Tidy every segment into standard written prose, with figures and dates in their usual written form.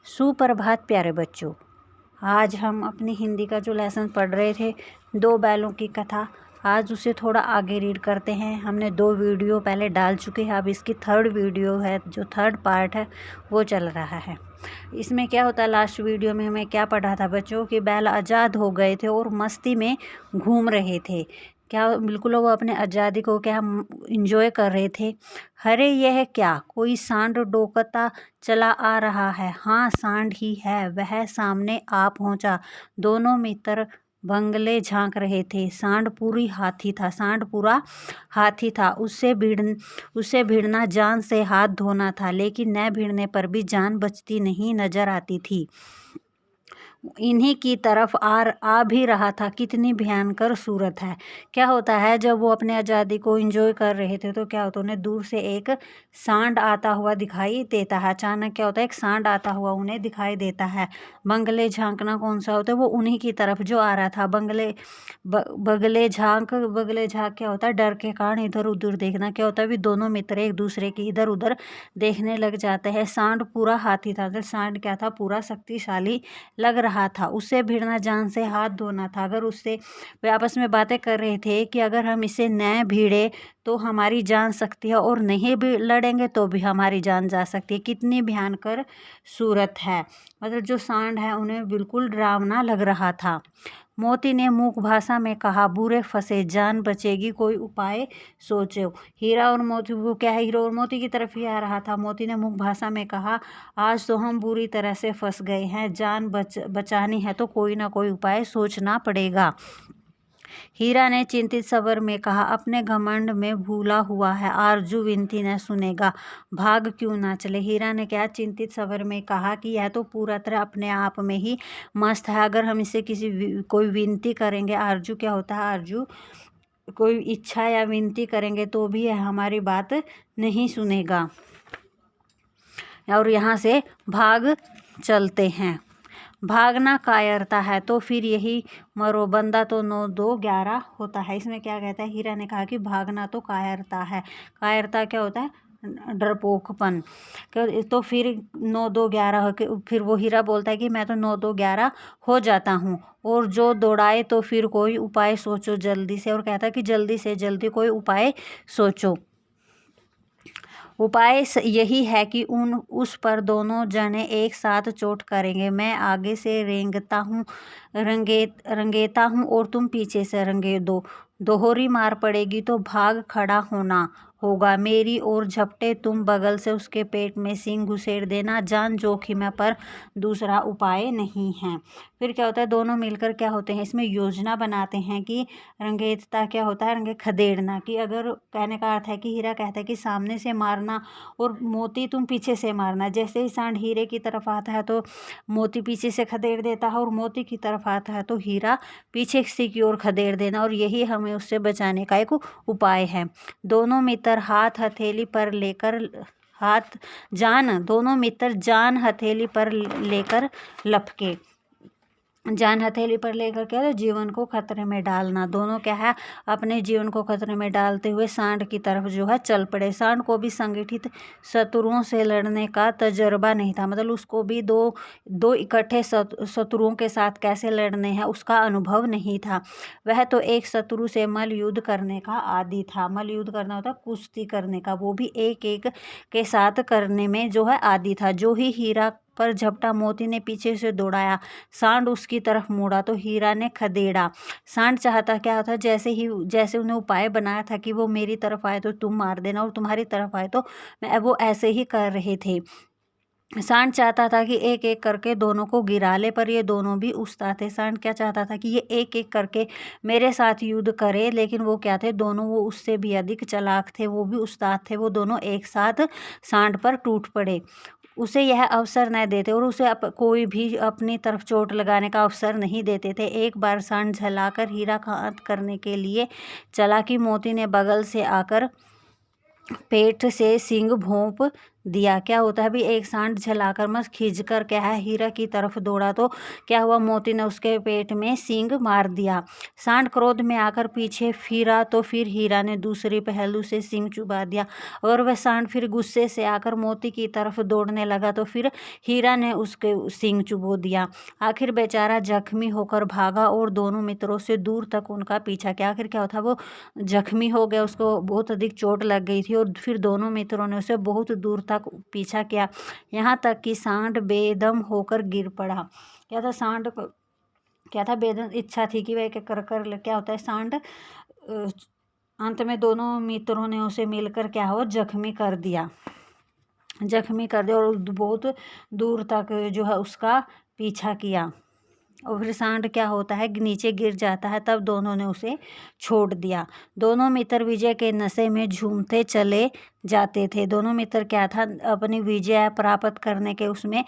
सुप्रभात प्यारे बच्चों। आज हम अपनी हिंदी का जो लेसन पढ़ रहे थे, दो बैलों की कथा, आज उसे थोड़ा आगे रीड करते हैं। हमने 2 वीडियो पहले डाल चुके हैं, अब इसकी 3rd वीडियो है, जो 3rd पार्ट है वो चल रहा है। इसमें क्या होता है, लास्ट वीडियो में हमें क्या पढ़ा था बच्चों कि बैल आज़ाद हो गए थे और मस्ती में घूम रहे थे। क्या बिल्कुल वो अपने आज़ादी को क्या इंजॉय कर रहे थे। अरे यह क्या, कोई सांड डोकता चला आ रहा है। हाँ, सांड ही है, वह सामने आ पहुंचा। दोनों मित्र बंगले झांक रहे थे। सांड पूरा हाथी था। उससे भिड़ना जान से हाथ धोना था, लेकिन न भिड़ने पर भी जान बचती नहीं नजर आती थी। इन्हीं की तरफ आ भी रहा था। कितनी भयंकर सूरत है। क्या होता है, जब वो अपने आज़ादी को एंजॉय कर रहे थे तो क्या होता है, उन्हें दूर से एक सांड आता हुआ दिखाई देता है। अचानक क्या होता है, एक सांड आता हुआ उन्हें दिखाई देता है। बंगले झांकना कौन सा होता है, वो उन्हीं की तरफ जो आ रहा था। बगले झांक क्या होता है, डर के कारण इधर उधर देखना। क्या होता है, भी दोनों मित्र एक दूसरे की इधर उधर देखने लग जाते हैं। सांड पूरा हाथी था, तो सांड क्या था, पूरा शक्तिशाली लग रहा था। उससे भिड़ना जान से हाथ धोना था। अगर उससे वे आपस में बातें कर रहे थे कि अगर हम इसे न भिड़े तो हमारी जान सकती है, और नहीं भी लड़ेंगे तो भी हमारी जान जा सकती है। कितनी भयंकर सूरत है। मतलब जो सांड है उन्हें बिल्कुल डरावना लग रहा था। मोती ने मूक भाषा में कहा, बुरे फंसे, जान बचेगी, कोई उपाय सोचो। हीरा और मोती, वो क्या है, हीरो और मोती की तरफ ही आ रहा था। मोती ने मूक भाषा में कहा, आज तो हम बुरी तरह से फंस गए हैं। जान बचानी है तो कोई ना कोई उपाय सोचना पड़ेगा। हीरा ने चिंतित स्वर में कहा, अपने घमंड में भूला हुआ है, आरजू विनती न सुनेगा, भाग क्यों ना चले। हीरा ने क्या चिंतित स्वर में कहा कि यह तो पूरा तरह अपने आप में ही मस्त है। अगर हम इसे कोई विनती करेंगे, आरजू क्या होता है, आरजू कोई इच्छा या विनती करेंगे तो भी यह हमारी बात नहीं सुनेगा, और यहाँ से भाग चलते हैं। भागना कायरता है तो फिर यही मरो, बंदा तो 9 2 11 होता है। इसमें क्या कहता है, हीरा ने कहा कि भागना तो कायरता है। कायरता क्या होता है, डरपोकपन। तो फिर 9 2 11 हो के फिर वो हीरा बोलता है कि मैं तो 9 2 11 हो जाता हूँ, और जो दौड़ाए तो फिर कोई उपाय सोचो जल्दी से। और कहता है कि जल्दी से जल्दी कोई उपाय सोचो। उपाय यही है कि उस पर दोनों जने एक साथ चोट करेंगे। मैं आगे से रंगेता हूँ और तुम पीछे से रंगे दो। दोहरी मार पड़ेगी तो भाग खड़ा होना होगा। मेरी ओर झपटे तुम बगल से उसके पेट में सींग घुसेड़ देना। जान जोखिम है पर दूसरा उपाय नहीं है। फिर क्या होता है, दोनों मिलकर क्या होते हैं, इसमें योजना बनाते हैं कि रंगेतता क्या होता है, रंगे खदेड़ना। कि अगर कहने का अर्थ है कि हीरा कहता है कि सामने से मारना और मोती तुम पीछे से मारना। जैसे ही सांड हीरे की तरफ आता है तो मोती पीछे से खदेड़ देता है, और मोती की तरफ आता है तो हीरा पीछे से की ओर खदेड़ देना, और यही हमें उससे बचाने का एक उपाय है। दोनों मित्र जान हथेली पर लेकर लपके। जान हथेली पर लेकर क्या है, जीवन को खतरे में डालना। दोनों क्या है, अपने जीवन को खतरे में डालते हुए सांड की तरफ जो है चल पड़े। सांड को भी संगठित शत्रुओं से लड़ने का तजर्बा नहीं था। मतलब उसको भी दो इकट्ठे शत्रुओं के साथ कैसे लड़ने हैं उसका अनुभव नहीं था। वह तो एक शत्रु से मल युद्ध करने का आदी था। मल युद्ध करना होता है कुश्ती करने का, वो भी एक एक के साथ करने में जो है आदी था। जो ही हीरा पर झपटा, मोती ने पीछे से दौड़ाया। सांड उसकी तरफ मुड़ा तो हीरा ने खदेड़ा। सांड चाहता क्या था, जैसे उन्हें उपाय बनाया था कि वो मेरी तरफ आए तो तुम मार देना, और तुम्हारी तरफ आए तो वो ऐसे ही कर रहे थे। सांड चाहता था कि एक एक करके दोनों को गिरा ले, पर ये दोनों भी उस्ताद थे। सांड क्या चाहता था कि ये एक एक करके मेरे साथ युद्ध करे, लेकिन वो क्या थे, दोनों वो उससे भी अधिक चालाक थे, वो भी उस्ताद थे। वो दोनों एक साथ सांड पर टूट पड़े। उसे यह अवसर न देते, और उसे कोई भी अपनी तरफ चोट लगाने का अवसर नहीं देते थे। एक बार सांड झलाकर हीरा का अंत करने के लिए चला कि मोती ने बगल से आकर पेट से सींग भोंप दिया। क्या होता है, अभी एक सांड झलाकर मस्त खींचकर क्या है हीरा की तरफ दौड़ा तो क्या हुआ, मोती ने उसके पेट में सींग मार दिया। सांड क्रोध में आकर पीछे फिरा तो फिर हीरा ने दूसरी पहलू से सींग चुबा दिया, और वह सांड फिर गुस्से से आकर मोती की तरफ दौड़ने लगा तो फिर हीरा ने उसके सींग चुबो दिया। आखिर बेचारा जख्मी होकर भागा और दोनों मित्रों से दूर तक उनका पीछा किया। आखिर क्या होता, वो जख्मी हो गया, उसको बहुत अधिक चोट लग गई थी, और फिर दोनों मित्रों ने उसे बहुत दूर तक पीछा किया, यहाँ तक कि सांड बेदम होकर गिर पड़ा। क्या था, सांड को क्या था, बेदम इच्छा थी कि वह कर कर क्या होता है, सांड अंत में दोनों मित्रों ने उसे मिलकर क्या हो जख्मी कर दिया और बहुत दूर तक जो है उसका पीछा किया, और फिर सांड क्या होता है नीचे गिर जाता है, तब दोनों ने उसे छोड़ दिया। दोनों मित्र विजय के नशे में झूमते चले जाते थे। दोनों मित्र क्या था, अपनी विजय प्राप्त करने के उसमें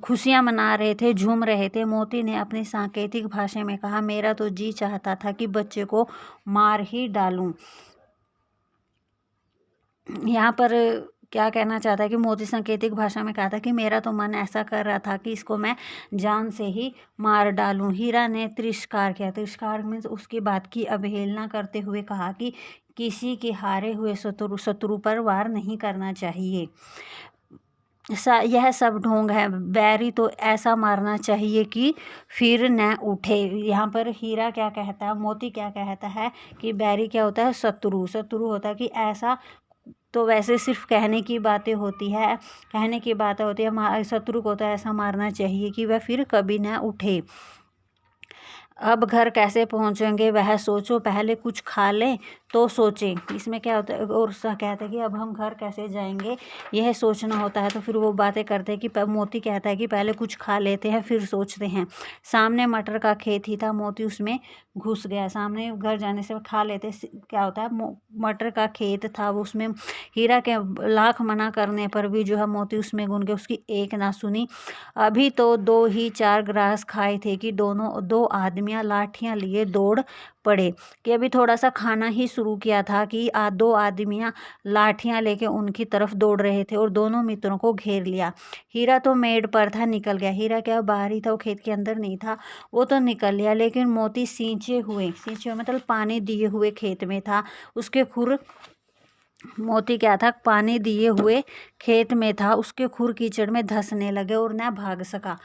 खुशियां मना रहे थे, झूम रहे थे। मोती ने अपनी सांकेतिक भाषा में कहा, मेरा तो जी चाहता था कि बच्चे को मार ही डालूं। यहाँ पर क्या कहना चाहता है कि मोती सांकेतिक भाषा में कहा था कि मेरा तो मन ऐसा कर रहा था कि इसको मैं जान से ही मार डालूं। हीरा ने तिरस्कार किया। तिरस्कार मीन्स उसकी बात की अवहेलना करते हुए कहा कि किसी के हारे हुए शत्रु पर वार नहीं करना चाहिए। यह सब ढोंग है, बैरी तो ऐसा मारना चाहिए कि फिर न उठे। यहाँ पर हीरा क्या कहता है, मोती क्या कहता है कि बैरी क्या होता है, शत्रु होता है कि ऐसा, तो वैसे सिर्फ कहने की बातें होती है, शत्रु को तो ऐसा मारना चाहिए कि वह फिर कभी न उठे। अब घर कैसे पहुंचेंगे वह सोचो, पहले कुछ खा लें तो सोचें। इसमें क्या होता है, और कहते हैं कि अब हम घर कैसे जाएंगे यह सोचना होता है, तो फिर वो बातें करते हैं कि मोती कहता है कि पहले कुछ खा लेते हैं फिर सोचते हैं। सामने मटर का खेत ही था, मोती उसमें घुस गया। सामने घर जाने से खा लेते, क्या होता है, मटर का खेत था, वो उसमें हीरा के लाख मना करने पर भी जो है मोती उसमें घुस गया, उसकी एक ना सुनी। अभी तो 2 ही 4 ग्रास खाए थे कि दो आदमियां लाठियां लिए दौड़ पड़े। कि अभी थोड़ा सा खाना ही शुरू किया था कि 2 आदमियां लाठियां लेके उनकी तरफ दौड़ रहे थे और दोनों मित्रों को घेर लिया। हीरा तो मेड़ पर था, निकल गया। हीरा क्या बाहर ही था, वो खेत के अंदर नहीं था, वो तो निकल लिया। लेकिन मोती सींचे हुए मतलब पानी दिए हुए खेत में था। उसके खुर मोती क्या था, पानी दिए हुए खेत में था, उसके खुर कीचड़ में धंसने लगे और न भाग सका।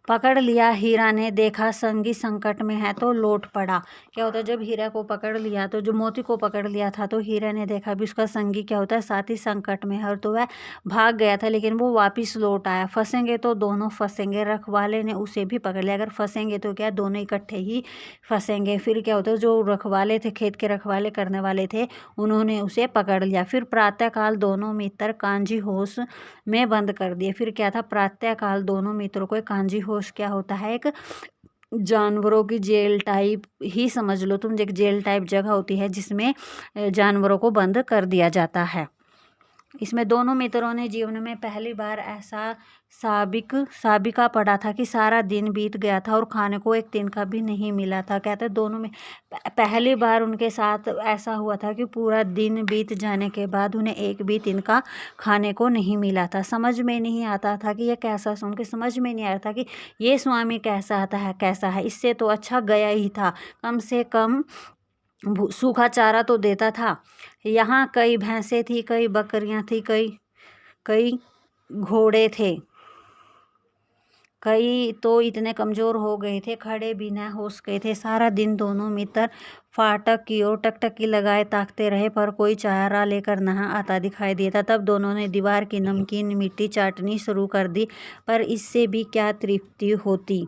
पकड़ लिया हीरा ने, देखा संगी संकट में है तो लौट पड़ा। क्या होता है, जब हीरा को पकड़ लिया, तो जो मोती को पकड़ लिया था, तो हीरा ने देखा भी उसका संगी क्या होता है साथी संकट में है, और तो वह भाग गया था, लेकिन वो वापस लौट आया। फंसेंगे तो दोनों फंसेंगे, रखवाले ने उसे भी पकड़ लिया। अगर फंसेंगे तो क्या, दोनों इकट्ठे ही फंसेंगे। फिर क्या होता है, जो रखवाले थे, खेत के रखवाले करने वाले थे, उन्होंने उसे पकड़ लिया। फिर प्रातःकाल दोनों मित्र कांजी होश में बंद कर दिए। फिर क्या था, प्रातःकाल दोनों मित्रों को कांजी होश क्या होता है, एक जानवरों की जेल टाइप ही समझ लो तुम, एक जेल टाइप जगह होती है जिसमें जानवरों को बंद कर दिया जाता है। इसमें दोनों मित्रों ने जीवन में पहली बार ऐसा साबिका पड़ा था कि सारा दिन बीत गया था और खाने को एक दिन का भी नहीं मिला था। कहते दोनों में पहली बार उनके साथ ऐसा हुआ था कि पूरा दिन बीत जाने के बाद उन्हें एक भी दिन का खाने को नहीं मिला था। समझ में नहीं आता था कि यह कैसा, सुन के समझ में नहीं आ रहा था कि ये स्वामी कैसा है। इससे तो अच्छा गया ही था, कम से कम सूखा चारा तो देता था। यहाँ कई भैंसें थी, कई बकरियां थी, कई घोड़े थे। कई तो इतने कमज़ोर हो गए थे, खड़े भी न हो सके थे। सारा दिन दोनों मित्र फाटक की ओर टकटकी लगाए ताकते रहे, पर कोई चारा लेकर न आता दिखाई देता। तब दोनों ने दीवार की नमकीन मिट्टी चाटनी शुरू कर दी, पर इससे भी क्या तृप्ति होती।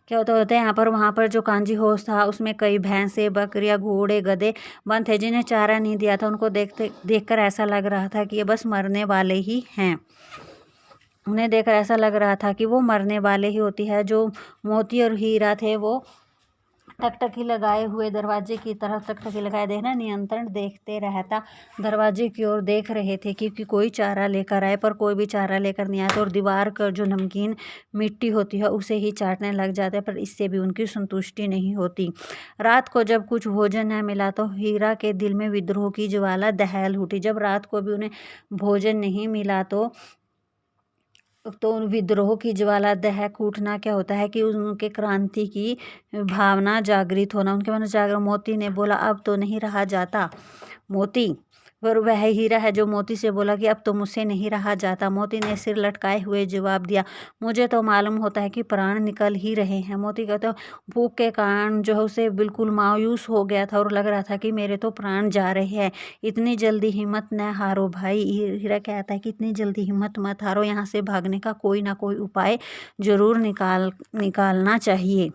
क्या होता है, यहाँ पर वहाँ पर जो कांजी होश था, उसमें कई भैंसे, बकरियां, घोड़े, गधे बंद थे जिन्हें चारा नहीं दिया था। उनको देखकर ऐसा लग रहा था कि ये बस मरने वाले ही हैं। उन्हें देखकर ऐसा लग रहा था कि वो मरने वाले ही होती है। जो मोती और हीरा थे वो टकटकी लगाए हुए दरवाजे की तरफ टकटकी लगाए देखना नियंत्रण देखते रहता, दरवाजे की ओर देख रहे थे क्योंकि कोई चारा लेकर आए, पर कोई भी चारा लेकर नहीं आया और दीवार का जो नमकीन मिट्टी होती है उसे ही चाटने लग जाते, पर इससे भी उनकी संतुष्टि नहीं होती। रात को जब कुछ भोजन न मिला तो हीरा के दिल में विद्रोह की ज्वाला दहल उठी। जब रात को भी उन्हें भोजन नहीं मिला तो विद्रोह की ज्वाला दहक उठना क्या होता है कि उनके क्रांति की भावना जागृत होना, उनके मन जागृत। मोती ने बोला अब तो नहीं रहा जाता। मोती पर वह हीरा है जो मोती से बोला कि अब तो मुझसे नहीं रहा जाता। मोती ने सिर लटकाए हुए जवाब दिया, मुझे तो मालूम होता है कि प्राण निकल ही रहे हैं। मोती कहता भूख के कारण जो है उसे बिल्कुल मायूस हो गया था और लग रहा था कि मेरे तो प्राण जा रहे हैं। इतनी जल्दी हिम्मत न हारो भाई। हीरा कहता है कि इतनी जल्दी हिम्मत मत हारो, यहाँ से भागने का कोई ना कोई उपाय जरूर निकालना चाहिए।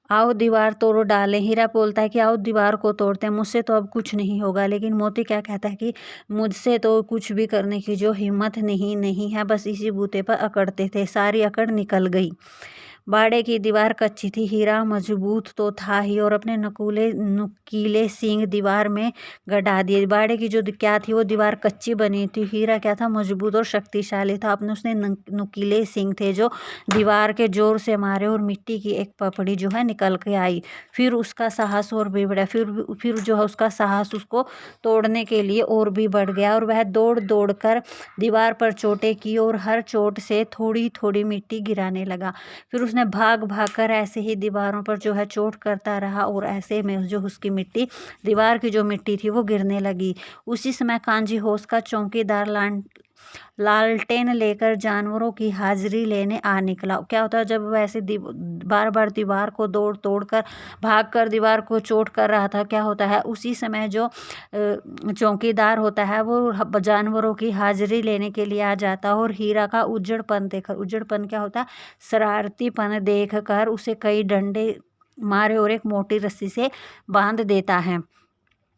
आओ दीवार तोड़ डालें। हीरा बोलता है कि आओ दीवार को तोड़ते हैं, मुझसे तो अब कुछ नहीं होगा। लेकिन मोती क्या कहता है कि मुझसे तो कुछ भी करने की जो हिम्मत नहीं है, बस इसी बूते पर अकड़ते थे। सारी अकड़ निकल गई। बाड़े की दीवार कच्ची थी, हीरा मजबूत तो था ही और अपने नुकीले सींग दीवार में गड़ा दिए। बाड़े की जो क्या थी वो दीवार कच्ची बनी थी, हीरा क्या था मजबूत और शक्तिशाली था। अपने उसने नुकीले सींग थे जो दीवार के जोर से मारे और मिट्टी की एक पपड़ी जो है निकल के आई। फिर उसका साहस और भी बढ़ा, फिर जो है उसका साहस उसको तोड़ने के लिए और भी बढ़ गया और वह दौड़ दौड़ कर दीवार पर चोटें की और हर चोट से थोड़ी थोड़ी मिट्टी गिराने लगा। फिर उसने भाग भाग कर ऐसे ही दीवारों पर जो है चोट करता रहा और ऐसे में जो उसकी मिट्टी दीवार की जो मिट्टी थी वो गिरने लगी। उसी समय कांजी होश का चौकीदार लालटेन लेकर जानवरों की हाजिरी लेने आ निकला। क्या होता है जब वैसे बार बार दीवार को तोड़ कर भाग कर दीवार को चोट कर रहा था, क्या होता है उसी समय जो चौकीदार होता है वो जानवरों की हाजिरी लेने के लिए आ जाता और हीरा का उज्जड़पन क्या होता है शरारतीपन देख कर उसे कई डंडे मारे और एक मोटी रस्सी से बांध देता है।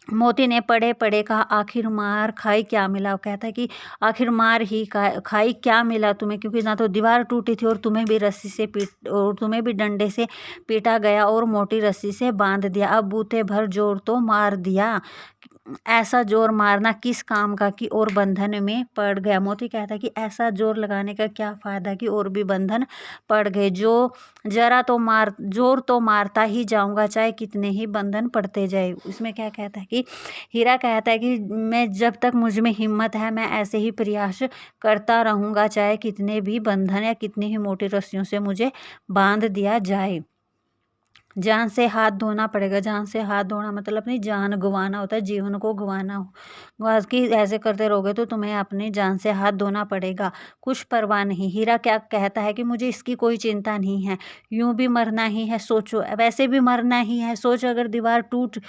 मोती ने पड़े पड़े कहा आखिर मार खाई क्या मिला। वो कहता है कि आखिर मार ही खाई क्या मिला तुम्हें, क्योंकि ना तो दीवार टूटी थी और तुम्हें भी रस्सी से और तुम्हें भी डंडे से पीटा गया और मोटी रस्सी से बांध दिया। अब बूते भर जोर तो मार दिया, ऐसा जोर मारना किस काम का कि और बंधन में पड़ गया। मोती कहता है कि ऐसा जोर लगाने का क्या फायदा कि और भी बंधन पड़ गए। जोर तो मारता ही जाऊंगा चाहे कितने ही बंधन पड़ते जाए। इसमें क्या कहता है कि हीरा कहता है कि मैं जब तक मुझ में हिम्मत है मैं ऐसे ही प्रयास करता रहूंगा चाहे कितने भी बंधन या कितनी ही मोटी रस्सियों से मुझे बांध दिया जाए। जान से हाथ धोना पड़ेगा। जान से हाथ धोना मतलब अपनी जान गंवाना होता है, जीवन को गंवाना कि ऐसे करते रहोगे तो तुम्हें अपनी जान से हाथ धोना पड़ेगा। कुछ परवाह नहीं। हीरा क्या कहता है कि मुझे इसकी कोई चिंता नहीं है, यूं भी मरना ही है, सोचो वैसे भी मरना ही है। सोच अगर दीवार टूट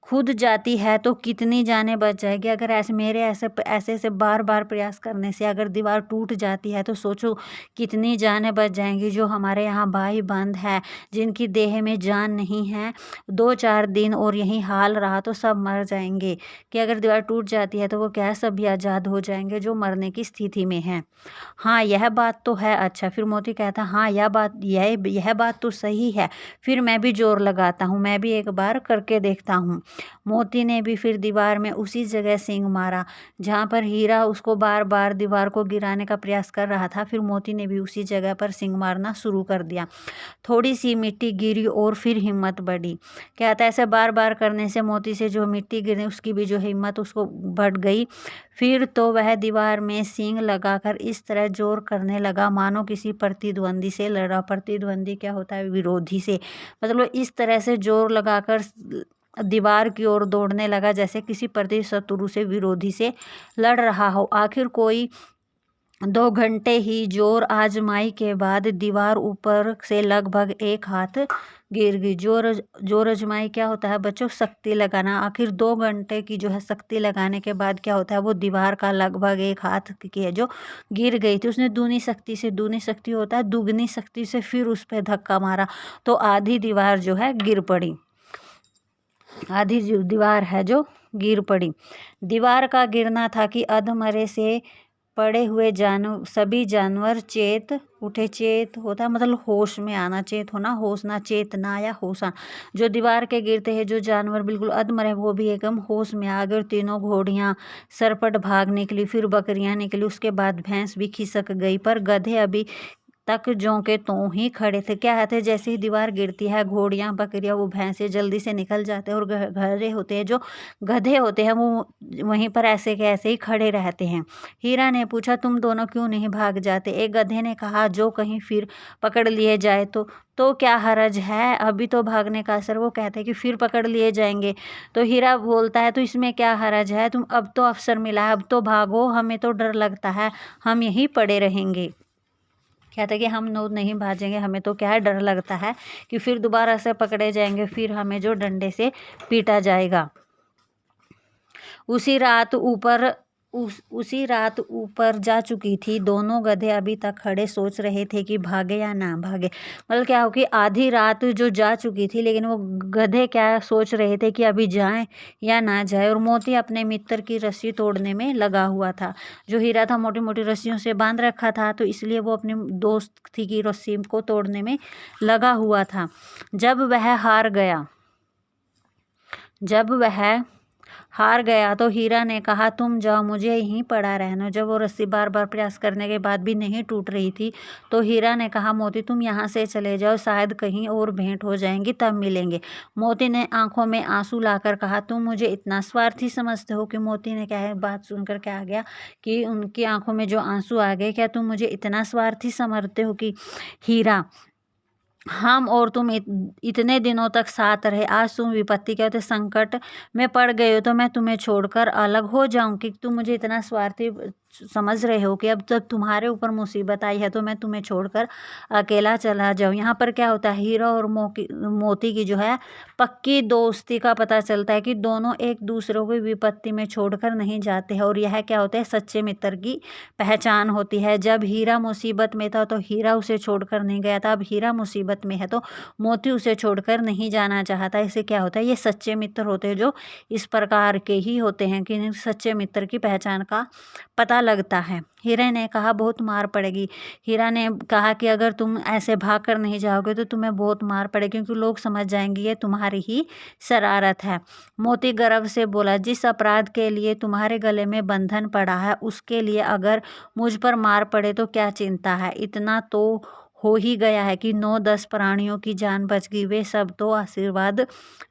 खुद जाती है तो कितनी जानें बच जाएगी। अगर ऐसे से बार बार प्रयास करने से अगर दीवार टूट जाती है तो सोचो कितनी जानें बच जाएंगी। जो हमारे यहाँ भाई बंद है जिनकी देह में जान नहीं है, 2-4 दिन और यही हाल रहा तो सब मर जाएंगे। कि अगर दीवार टूट जाती है तो वो क्या सब भी आज़ाद हो जाएंगे जो मरने की स्थिति में है। हाँ यह बात तो है। अच्छा फिर मोती कहता हाँ यह बात तो सही है, फिर मैं भी जोर लगाता हूँ, मैं भी एक बार करके देखता हूँ। मोती ने भी फिर दीवार में उसी जगह सींग मारा जहाँ पर हीरा उसको बार बार दीवार को गिराने का प्रयास कर रहा था। फिर मोती ने भी उसी जगह पर सींग मारना शुरू कर दिया। थोड़ी सी मिट्टी गिरी और फिर हिम्मत बढ़ी। क्या था ऐसे बार बार करने से मोती से जो मिट्टी गिरी उसकी भी जो हिम्मत उसको बढ़ गई। फिर तो वह दीवार में सींग लगाकर इस तरह जोर करने लगा मानो किसी प्रतिद्वंदी से लड़ा। प्रतिद्वंदी क्या होता है विरोधी से, मतलब इस तरह से जोर लगाकर दीवार की ओर दौड़ने लगा जैसे किसी शत्रु से विरोधी से लड़ रहा हो। आखिर कोई 2 घंटे ही जोर आजमाई के बाद दीवार ऊपर से लगभग 1 हाथ गिर गई। जोर आजमाई क्या होता है बच्चों, शक्ति लगाना। आखिर 2 घंटे की जो है शक्ति लगाने के बाद क्या होता है वो दीवार का लगभग 1 हाथ की है जो गिर गई थी। उसने दूनी शक्ति होता है दुगनी शक्ति से फिर उस पर धक्का मारा तो आधी दीवार जो है गिर पड़ी। आधी दीवार है जो गिर पड़ी। दीवार का गिरना था कि अधमरे से पड़े हुए सभी जानवर चेत उठे। चेत होता मतलब होश में आना, चेत होना, होश ना, चेतना या होशा। जो दीवार के गिरते हैं जो जानवर बिल्कुल अधमरे वो भी एकदम होश में आ गए। और तीनों घोड़ियाँ सरपट भाग निकली, फिर बकरियाँ निकली, उसके बाद भैंस भी खिसक गई, पर गधे अभी तक ज्यों के त्यों ही खड़े थे। क्या है थे, जैसे ही दीवार गिरती है घोड़ियाँ बकरियाँ वो भैंसे जल्दी से निकल जाते हैं, और गधे होते हैं जो गधे होते हैं वो वहीं पर ऐसे के ऐसे ही खड़े रहते हैं। हीरा ने पूछा तुम दोनों क्यों नहीं भाग जाते? एक गधे ने कहा जो कहीं फिर पकड़ लिए जाए तो क्या हरज है, अभी तो भागने का असर। वो कहते हैं कि फिर पकड़ लिए जाएंगे। तो हीरा बोलता है तो इसमें क्या हरज है, तुम अब तो अवसर मिला है, अब तो भागो, हमें तो डर लगता है, हम यहीं पड़े रहेंगे। कहता है कि हम नहीं भागेंगे, हमें तो क्या है डर लगता है कि फिर दोबारा से पकड़े जाएंगे, फिर हमें जो डंडे से पीटा जाएगा। उसी रात ऊपर जा चुकी थी। दोनों गधे अभी तक खड़े सोच रहे थे कि भागे या ना भागे। मतलब क्या हो कि आधी रात जो जा चुकी थी, लेकिन वो गधे क्या सोच रहे थे कि अभी जाएं या ना जाए। और मोती अपने मित्र की रस्सी तोड़ने में लगा हुआ था। जो हीरा था मोटी मोटी रस्सियों से बांध रखा था, तो इसलिए वो अपने दोस्त थी की रस्सी को तोड़ने में लगा हुआ था। जब वह हार गया तो हीरा ने कहा तुम जाओ, मुझे यहीं पड़ा रहना। जब वो रस्सी बार बार प्रयास करने के बाद भी नहीं टूट रही थी, तो हीरा ने कहा मोती तुम यहाँ से चले जाओ, शायद कहीं और भेंट हो जाएंगी, तब मिलेंगे। मोती ने आंखों में आंसू लाकर कहा तुम मुझे इतना स्वार्थी समझते हो? कि मोती ने क्या है बात सुनकर क्या आ गया कि उनकी आंखों में जो आंसू आ गए, क्या तुम मुझे इतना स्वार्थी समझते हो? कि हीरा हम और तुम इतने दिनों तक साथ रहे, आज तुम विपत्ति क्या होते संकट में पड़ गए हो तो मैं तुम्हें छोड़कर अलग हो जाऊं? कि तुम मुझे इतना स्वार्थी समझ रहे हो कि अब जब तुम्हारे ऊपर मुसीबत आई है तो मैं तुम्हें छोड़कर अकेला चला जाऊं? यहाँ पर क्या होता है, हीरा और मोती की जो है पक्की दोस्ती का पता चलता है कि दोनों एक दूसरे को विपत्ति में छोड़कर नहीं जाते हैं। और यह क्या होता है, सच्चे मित्र की पहचान होती है। जब हीरा मुसीबत में था तो हीरा उसे छोड़कर नहीं गया था, अब हीरा मुसीबत में है तो मोती उसे छोड़कर नहीं जाना चाहता। इससे क्या होता है, ये सच्चे मित्र होते हैं जो इस प्रकार के ही होते हैं कि सच्चे मित्र की पहचान का पता लगता है। हीरा ने कहा बहुत मार पड़ेगी। हीरा ने कहा कि अगर तुम ऐसे भाग कर नहीं जाओगे तो तुम्हें बहुत मार पड़ेगी, क्योंकि लोग समझ जाएंगे ये तुम्हारी ही शरारत है। मोती गर्व से बोला जिस अपराध के लिए तुम्हारे गले में बंधन पड़ा है उसके लिए अगर मुझ पर मार पड़े तो क्या चिंता है? इतना तो हो ही गया है कि 9-10 प्राणियों की जान बच गई, वे सब तो आशीर्वाद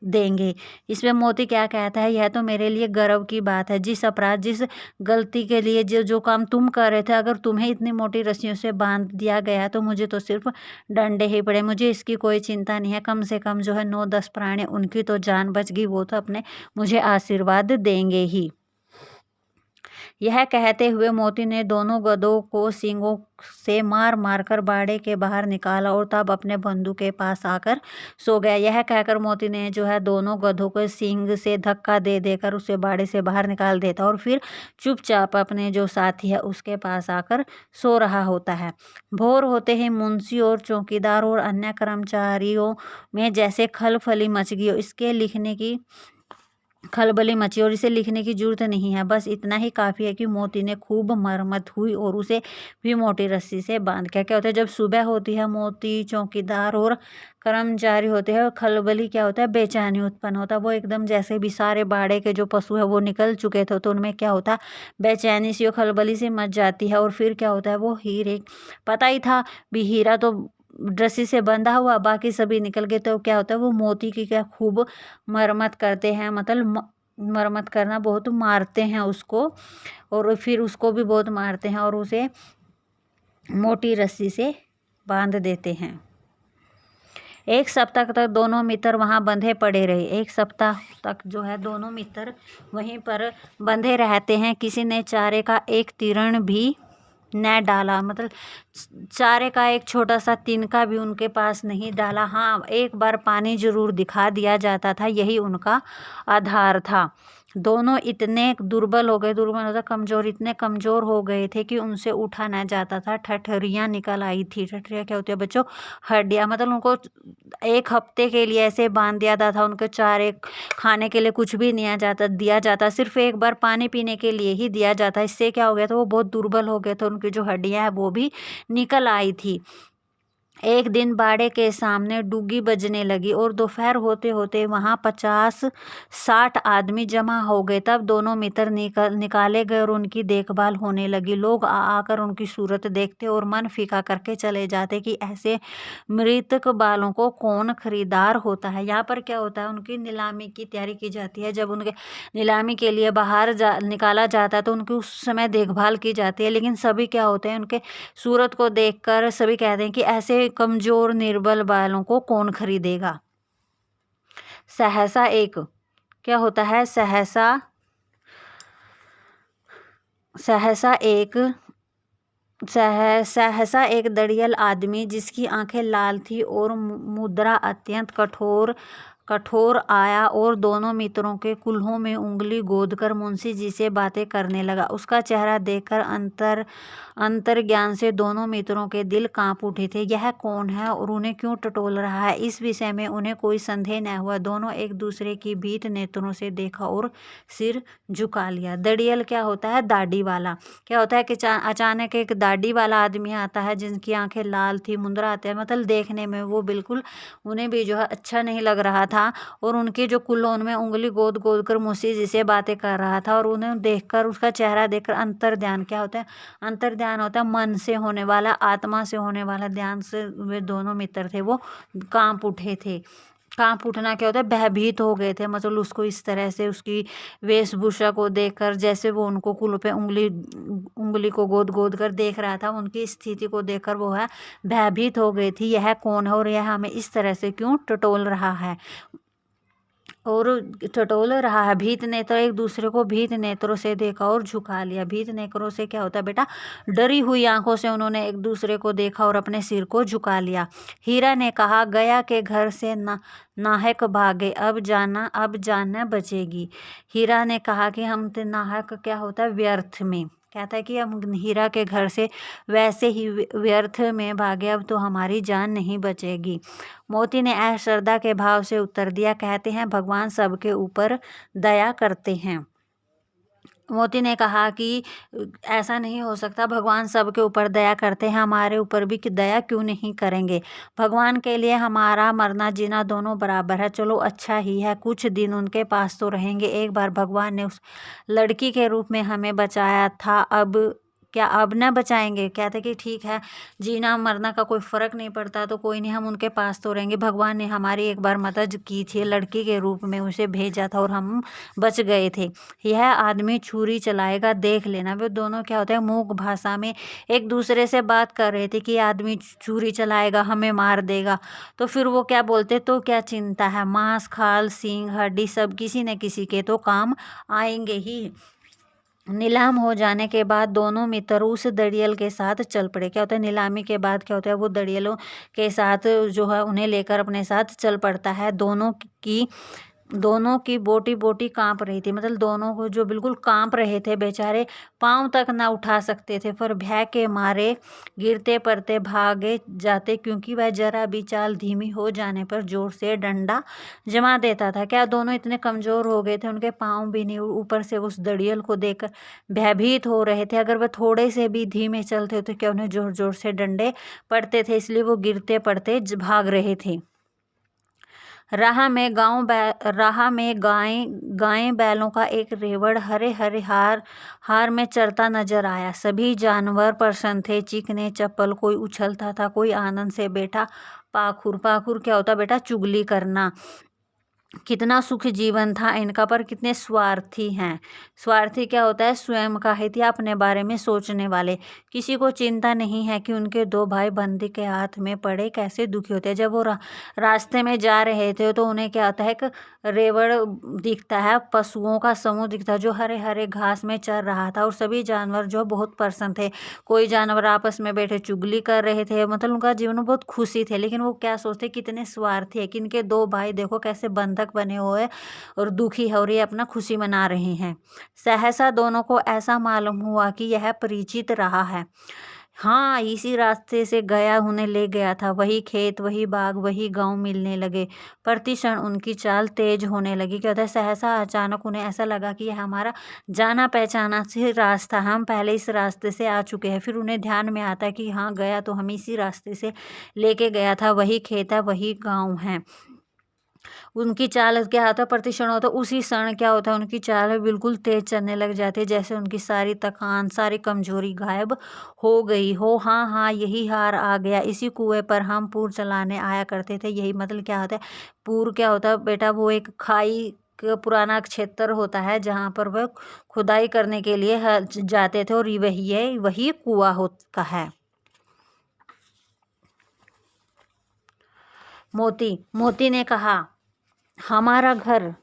देंगे। इसमें मोती क्या कहता है, यह तो मेरे लिए गर्व की बात है। जिस अपराध जिस गलती के लिए जो काम तुम कर रहे थे, अगर तुम्हें इतनी मोटी रस्सियों से बांध दिया गया तो मुझे तो सिर्फ डंडे ही पड़े, मुझे इसकी कोई चिंता नहीं है। कम से कम जो है 9-10 प्राणी उनकी तो जान बच गई, वो तो अपने मुझे आशीर्वाद देंगे ही। यह कहते हुए मोती ने दोनों गधों को सींगों से मार मार कर बाड़े के बाहर निकाला और तब अपने बंधु के पास आकर सो गया। यह कहकर मोती ने जो है दोनों गधों को सींग से धक्का दे देकर उसे बाड़े से बाहर निकाल देता और फिर चुपचाप अपने जो साथी है उसके पास आकर सो रहा होता है। भोर होते ही मुंशी और चौकीदार और अन्य कर्मचारियों में जैसे खलबली मच गई। इसके लिखने की खलबली मची और इसे लिखने की जरूरत नहीं है, बस इतना ही काफ़ी है कि मोती ने खूब मरम्मत हुई और उसे भी मोटी रस्सी से बांध के। क्या होता है, जब सुबह होती है मोती चौकीदार और कर्मचारी होते हैं, खलबली क्या होता है, बेचैनी उत्पन्न होता है। वो एकदम जैसे भी सारे बाड़े के जो पशु है वो निकल चुके थे तो उनमें क्या होता है, बेचैनी सी और खलबली सी मच जाती है। और फिर क्या होता है, वो हीरे पता ही था भी हीरा तो रस्सी से बंधा हुआ, बाकी सभी निकल गए, तो क्या होता है वो मोती की क्या खूब मरम्मत करते हैं, मतलब मरम्मत करना बहुत मारते हैं उसको, और फिर उसको भी बहुत मारते हैं और उसे मोटी रस्सी से बांध देते हैं। एक सप्ताह तक दोनों मित्र वहाँ बंधे पड़े रहे। एक सप्ताह तक जो है दोनों मित्र वहीं पर बंधे रहते हैं। किसी ने चारे का एक तिरण भी न डाला, मतलब चारे का एक छोटा सा तिनका भी उनके पास नहीं डाला। हाँ, एक बार पानी जरूर दिखा दिया जाता था, यही उनका आधार था। दोनों इतने दुर्बल हो गए, दुर्बल होता कमज़ोर, इतने कमज़ोर हो गए थे कि उनसे उठा ना जाता था। ठठरियाँ निकल आई थी। ठठरियाँ क्या होती है बच्चों? हड्डियाँ। मतलब उनको 1 हफ्ते के लिए ऐसे बांध दिया जाता था। उनके चारे खाने के लिए कुछ भी नहीं दिया जाता, सिर्फ एक बार पानी पीने के लिए ही दिया जाता। इससे क्या हो गया था, वो बहुत दुर्बल हो गए थे, उनकी जो हड्डियाँ हैं वो भी निकल आई थी। एक दिन बाड़े के सामने डुग्गी बजने लगी और दोपहर होते होते वहां 50-60 आदमी जमा हो गए। तब दोनों मित्र निकाले गए और उनकी देखभाल होने लगी। लोग आकर उनकी सूरत देखते और मन फीका करके चले जाते कि ऐसे मृतक बालों को कौन खरीदार होता है। यहाँ पर क्या होता है, उनकी नीलामी की तैयारी की जाती है। जब उनके नीलामी के लिए बाहर निकाला जाता है तो उनकी उस समय देखभाल की जाती है। लेकिन सभी क्या होते हैं, उनके सूरत को देखकर सभी कहते हैं कि ऐसे कमजोर निर्बल बालों को कौन खरीदेगा। सहसा एक क्या होता है, सहसा एक दड़ियल आदमी जिसकी आंखें लाल थी और मुद्रा अत्यंत कठोर आया और दोनों मित्रों के कुल्हों में उंगली गोदकर मुंशी जी से बातें करने लगा। उसका चेहरा देखकर अंतर्ज्ञान से दोनों मित्रों के दिल कांप उठे थे। यह कौन है और उन्हें क्यों टटोल रहा है, इस विषय में उन्हें कोई संदेह न हुआ। दोनों एक दूसरे की भीत नेत्रों से देखा और सिर झुका लिया। दड़ियल क्या होता है, दाढ़ी वाला। क्या होता है कि अचानक एक दाढ़ी वाला आदमी आता है जिनकी आंखें लाल थी, मुंदरा आते हैं, मतलब देखने में वो बिल्कुल उन्हें भी जो है अच्छा नहीं लग रहा था और उनके जो कुल्हों में उंगली गोद कर मुंशी जी से बातें कर रहा था। और उन्हें देखकर, उसका चेहरा देखकर अंतर्ध्यान क्या होता है, अंतर्ध्यान होता है मन से होने वाला, आत्मा से होने वाला ध्यान से वे दोनों मित्र थे वो कांप उठे थे। कांप उठना क्या होता है, भयभीत हो गए थे। मतलब उसको इस तरह से उसकी वेशभूषा को देखकर, जैसे वो उनको कुल पे उंगली को गोद कर देख रहा था, उनकी स्थिति को देखकर वो है भयभीत हो गई थी। यह कौन है और यह हमें इस तरह से क्यों टटोल रहा है भीत नेत्र एक दूसरे को भीत नेत्रों से देखा और झुका लिया। भीत नेत्रों से क्या होता है बेटा, डरी हुई आंखों से उन्होंने एक दूसरे को देखा और अपने सिर को झुका लिया। हीरा ने कहा, गया के घर से नाहक भागे, अब जाना बचेगी। हीरा ने कहा कि हम नाहक क्या होता है, व्यर्थ में। कहता है कि हम हीरा के घर से वैसे ही व्यर्थ में भागे, अब तो हमारी जान नहीं बचेगी। मोती ने अश्रद्धा के भाव से उत्तर दिया, कहते हैं भगवान सबके ऊपर दया करते हैं। मोती ने कहा कि ऐसा नहीं हो सकता, भगवान सबके ऊपर दया करते हैं, हमारे ऊपर भी दया क्यों नहीं करेंगे। भगवान के लिए हमारा मरना जीना दोनों बराबर है। चलो अच्छा ही है, कुछ दिन उनके पास तो रहेंगे। एक बार भगवान ने उस लड़की के रूप में हमें बचाया था, अब न बचाएंगे। कहते कि ठीक है, जीना मरना का कोई फ़र्क नहीं पड़ता, तो कोई नहीं, हम उनके पास तो रहेंगे। भगवान ने हमारी एक बार मदद की थी, लड़की के रूप में उसे भेजा था और हम बच गए थे। यह आदमी छुरी चलाएगा, देख लेना। वे दोनों क्या होता है, मूक भाषा में एक दूसरे से बात कर रहे थे कि आदमी छुरी चलाएगा, हमें मार देगा। तो फिर वो क्या बोलते, तो क्या चिंता है, मांस खाल सींग हड्डी सब किसी न किसी के तो काम आएंगे ही। नीलाम हो जाने के बाद दोनों मित्र उस दड़ियल के साथ चल पड़े। क्या होता है, नीलामी के बाद क्या होता है, वो दड़ियलों के साथ जो है उन्हें लेकर अपने साथ चल पड़ता है। दोनों की बोटी कांप रही थी। मतलब दोनों को जो बिल्कुल कांप रहे थे, बेचारे पांव तक ना उठा सकते थे, पर भय के मारे गिरते पड़ते भागे जाते, क्योंकि वह जरा भी चाल धीमी हो जाने पर जोर से डंडा जमा देता था। क्या दोनों इतने कमजोर हो गए थे, उनके पांव भी नहीं, ऊपर से उस दड़ियल को देखकर भयभीत हो रहे थे। अगर वह थोड़े से भी धीमे चलते तो क्या उन्हें जोर जोर से डंडे पड़ते थे, इसलिए वो गिरते पड़ते भाग रहे थे। राह में गायें बैलों का एक रेवड़ हरे हरे हार में चरता नजर आया। सभी जानवर प्रसन्न थे, चिकने चप्पल, कोई उछलता था, कोई आनंद से बैठा। पाखुर क्या होता बेटा, चुगली करना। कितना सुख जीवन था इनका, पर कितने स्वार्थी हैं। स्वार्थी क्या होता है, स्वयं का हित या अपने बारे में सोचने वाले। किसी को चिंता नहीं है कि उनके 2 भाई बंदी के हाथ में पड़े कैसे दुखी होते हैं। जब वो रास्ते में जा रहे थे तो उन्हें क्या होता है, एक रेवड़ दिखता है, पशुओं का समूह दिखता है जो हरे हरे घास में चर रहा था, और सभी जानवर जो बहुत प्रसन्न थे। कोई जानवर आपस में बैठे चुगली कर रहे थे, मतलब उनका जीवन में बहुत खुशी थे। लेकिन वो क्या सोचते, कितने स्वार्थी है कि इनके 2 भाई देखो कैसे बंधक बंधक बने हुए और दुखी है और ये अपना खुशी मना रहे हैं। सहसा दोनों को ऐसा मालूम हुआ कि यह परिचित रहा है। हाँ, इसी रास्ते से गया उन्हें ले गया था। वही खेत, वही बाग, वही गांव मिलने लगे। प्रतिक्षण उनकी चाल तेज होने लगी। क्या होता है, सहसा अचानक उन्हें ऐसा लगा कि यह हमारा जाना पहचाना से रास्ता, हम पहले इस रास्ते से आ चुके हैं। फिर उन्हें ध्यान में आता है कि हाँ, गया तो हम इसी रास्ते से लेके गया था, वही खेत है, वही गाँव है। उनकी चाल क्या होता है, प्रतिक्षण होता है, उसी क्षण क्या होता है, उनकी चाल बिल्कुल तेज चलने लग जाती है, जैसे उनकी सारी थकान, सारी कमजोरी गायब हो गई हो। हाँ हाँ, यही हार आ गया, इसी कुएं पर हम पूर चलाने आया करते थे। यही मतलब क्या होता है, पूर क्या होता है बेटा, वो एक खाई का पुराना क्षेत्र होता है जहाँ पर वह खुदाई करने के लिए जाते थे, और वही कुआं होता है। मोती ने कहा, हमारा घर।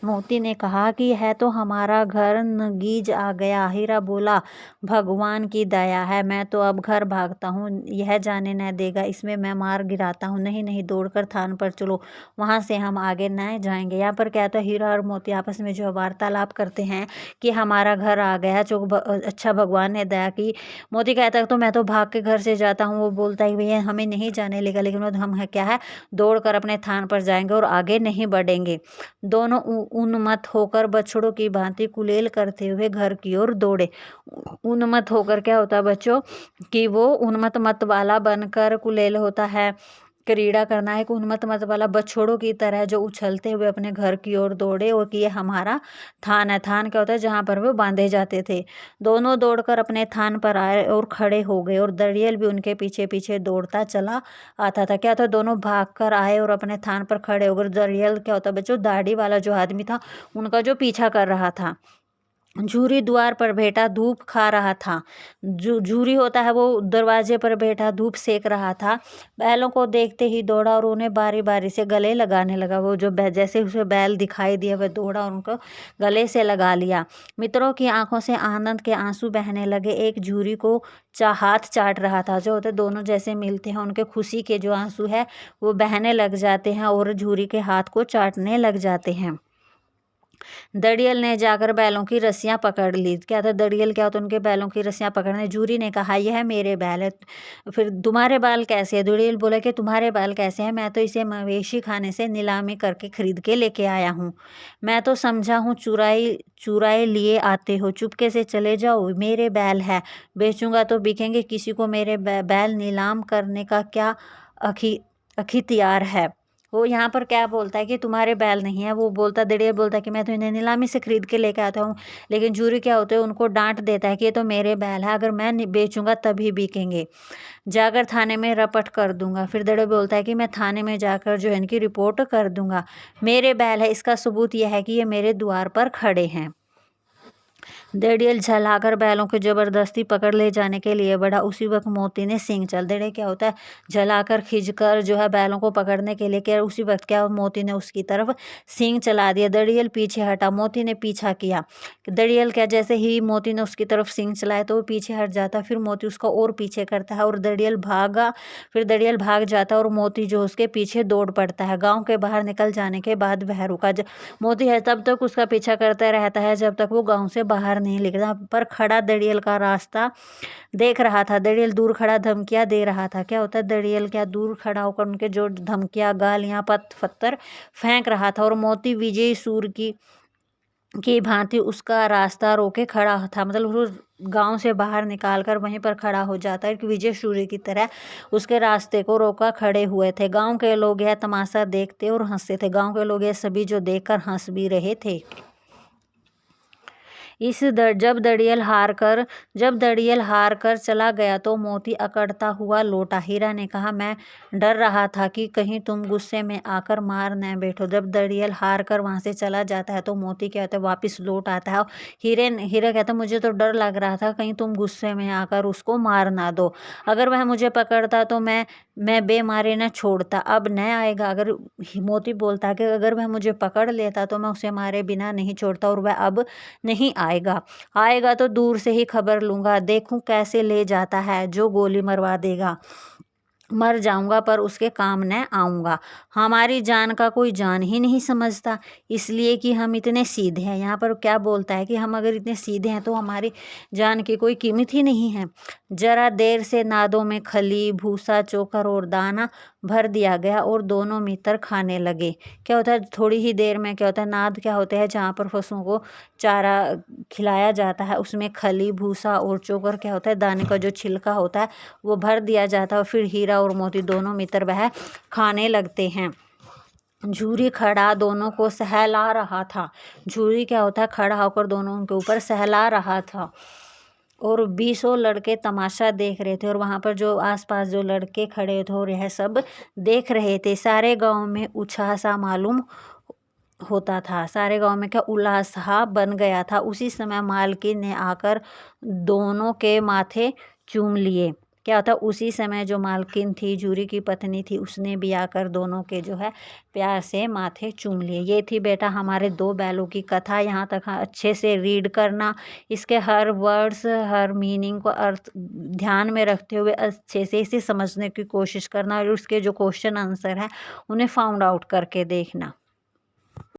मोती ने कहा कि है तो हमारा घर नगीज आ गया। हीरा बोला, भगवान की दया है, मैं तो अब घर भागता हूँ, यह जाने न देगा, इसमें मैं मार गिराता हूँ। नहीं नहीं, दौड़कर थान पर चलो, वहाँ से हम आगे न जाएंगे। यहाँ पर क्या होता है, हीरा और मोती आपस में जो वार्तालाप करते हैं कि हमारा घर आ गया, जो अच्छा भगवान ने दया की। मोती कहता है तो मैं तो भाग के घर से जाता हूँ। वो बोलता है भैया हमें नहीं जाने लेगा, लेकिन हम क्या है, दौड़ कर अपने थान पर जाएंगे और आगे नहीं बढ़ेंगे। दोनों उन्मत्त होकर बछड़ों की भांति कुलेल करते हुए घर की ओर दौड़े। उन्मत्त होकर क्या होता है बच्चों, कि वो उन्मत्त मत वाला बनकर कुलेल होता है, क्रीड़ा करना है। उन्मत्त मत वाला बछड़ों की तरह जो उछलते हुए अपने घर की ओर दौड़े, और कि ये हमारा थान है। थान क्या होता है, जहाँ पर वो बांधे जाते थे। दोनों दौड़कर अपने थान पर आए और खड़े हो गए, और दड़ियल भी उनके पीछे पीछे दौड़ता चला आता था। क्या था, दोनों भाग कर आए और अपने थान पर खड़े हो गए। दड़ियल क्या होता है बच्चों, दाढ़ी वाला जो आदमी था, उनका जो पीछा कर रहा था। झूरी द्वार पर बैठा धूप खा रहा था। झूरी होता है, वो दरवाजे पर बैठा धूप सेक रहा था। बैलों को देखते ही दौड़ा और उन्हें बारी बारी से गले लगाने लगा। वो जो जैसे उसे बैल दिखाई दिया, वह दौड़ा और उनको गले से लगा लिया। मित्रों की आंखों से आनंद के आंसू बहने लगे। एक झूरी को हाथ चाट रहा था। जो होते दोनों जैसे मिलते हैं, उनके खुशी के जो आंसू है वो बहने लग जाते हैं और झूरी के हाथ को चाटने लग जाते हैं। दड़ियल ने जाकर बैलों की रस्सियां पकड़ ली। क्या था, दड़ियल क्या होता है, उनके बैलों की रस्सियां पकड़ने। झूरी ने कहा, यह मेरे बैल है। फिर तुम्हारे बाल कैसे है? दड़ियल बोला कि तुम्हारे बाल कैसे हैं, मैं तो इसे मवेशी खाने से नीलामी करके खरीद के लेके आया हूँ। मैं तो समझा हूँ चुराए लिए आते हो, चुपके से चले जाओ, मेरे बैल है, बेचूंगा तो बिकेंगे, किसी को मेरे बैल नीलाम करने का क्या अखितियार है। वो यहाँ पर क्या बोलता है कि तुम्हारे बैल नहीं है। वो बोलता, दड़ियल बोलता है कि मैं तो इन्हें नीलामी से खरीद के लेके आता हूँ। लेकिन झूरी क्या होते हैं, उनको डांट देता है कि ये तो मेरे बैल है, अगर मैं बेचूंगा तभी बिकेंगे, जाकर थाने में रपट कर दूंगा। फिर दड़ियल बोलता है कि मैं थाने में जाकर जो है इनकी रिपोर्ट कर दूंगा, मेरे बैल है, इसका सबूत यह है कि ये मेरे द्वार पर खड़े हैं। दड़ियल झलाकर बैलों को जबरदस्ती पकड़ ले जाने के लिए बढ़ा। उसी वक्त मोती ने सींग चल, दड़ियल क्या होता है, झलाकर खींचकर जो है बैलों को पकड़ने के लिए क्या, उसी वक्त क्या मोती ने उसकी तरफ सींग चला दिया। दड़ियल पीछे हटा, मोती ने पीछा किया। दड़ियल क्या, जैसे ही मोती ने उसकी तरफ सींग चलाया तो वो पीछे हट जाता, फिर मोती उसका और पीछे करता है और दड़ियल भागा। फिर दड़ियल भाग जाता और मोती जो उसके पीछे दौड़ पड़ता है। गाँव के बाहर निकल जाने के बाद वह रुका। मोती है तब तक उसका पीछा करता रहता है जब तक वो गांव से बाहर नहीं निकला। पर खड़ा दड़ियल का रास्ता देख रहा था। दड़ियल दूर खड़ा धमकियां दे रहा था। क्या होता है, दड़ियल क्या दूर खड़ा होकर उनके जो धमकियां, गालियां, पत्थर फेंक रहा था। और मोती विजयी सूर की भांति उसका रास्ता रोके खड़ा था। मतलब वो गांव से बाहर निकाल कर वहीं पर खड़ा हो जाता है कि विजय सूर्य की तरह उसके रास्ते को रोका खड़े हुए थे। गांव के लोग यह तमाशा देखते और हंसते थे। गांव के लोग यह सभी जो देखकर हंस भी रहे थे। जब दड़ियल हार कर चला गया तो मोती अकड़ता हुआ लौटा। हीरा ने कहा, मैं डर रहा था कि कहीं तुम गुस्से में आकर मार न बैठो। जब दड़ियल हार कर वहां से चला जाता है तो मोती क्या होता है, वापस लौट आता है। हीरा कहता है, मुझे तो डर लग रहा था कहीं तुम गुस्से में आकर उसको मार ना दो। अगर वह मुझे पकड़ता तो मैं बेमारे न छोड़ता, अब न आएगा। अगर मोती बोलता कि अगर वह मुझे पकड़ लेता तो मैं उसे मारे बिना नहीं छोड़ता, और वह अब नहीं आएगा तो दूर से ही खबर लूंगा, देखूं कैसे ले जाता है, जो गोली मरवा देगा। मर जाऊंगा पर उसके काम न आऊंगा। हमारी जान का कोई जान ही नहीं समझता, इसलिए कि हम इतने सीधे हैं। यहाँ पर क्या बोलता है कि हम अगर इतने सीधे हैं तो हमारी जान की कोई कीमत ही नहीं है। जरा देर से नादों में खली, भूसा, चोकर और दाना भर दिया गया और दोनों मित्र खाने लगे। क्या होता है, थोड़ी ही देर में क्या होता है, नाद क्या होते हैं जहाँ पर पशुओं को चारा खिलाया जाता है, उसमें खली, भूसा और चोकर क्या होता है, दाने का जो छिलका होता है वो भर दिया जाता है। और फिर हीरा और मोती दोनों मित्र वह खाने लगते हैं। झूरी खड़ा दोनों को सहला रहा था। झूरी क्या होता है, खड़ा होकर दोनों उनके ऊपर सहला रहा था। और 20 लड़के तमाशा देख रहे थे, और वहाँ पर जो आसपास जो लड़के खड़े थे और यह सब देख रहे थे। सारे गांव में उत्साह सा मालूम होता था, सारे गांव में क्या उल्लास बन गया था। उसी समय मालकिन ने आकर दोनों के माथे चूम लिए। क्या होता, उसी समय जो मालकिन थी, जूरी की पत्नी थी, उसने भी आकर दोनों के जो है प्यार से माथे चूम लिए। ये थी बेटा हमारे दो बैलों की कथा। यहाँ तक अच्छे से रीड करना, इसके हर वर्ड्स, हर मीनिंग को, अर्थ ध्यान में रखते हुए अच्छे से इसे समझने की कोशिश करना, और उसके जो क्वेश्चन आंसर है उन्हें फाउंड आउट करके देखना।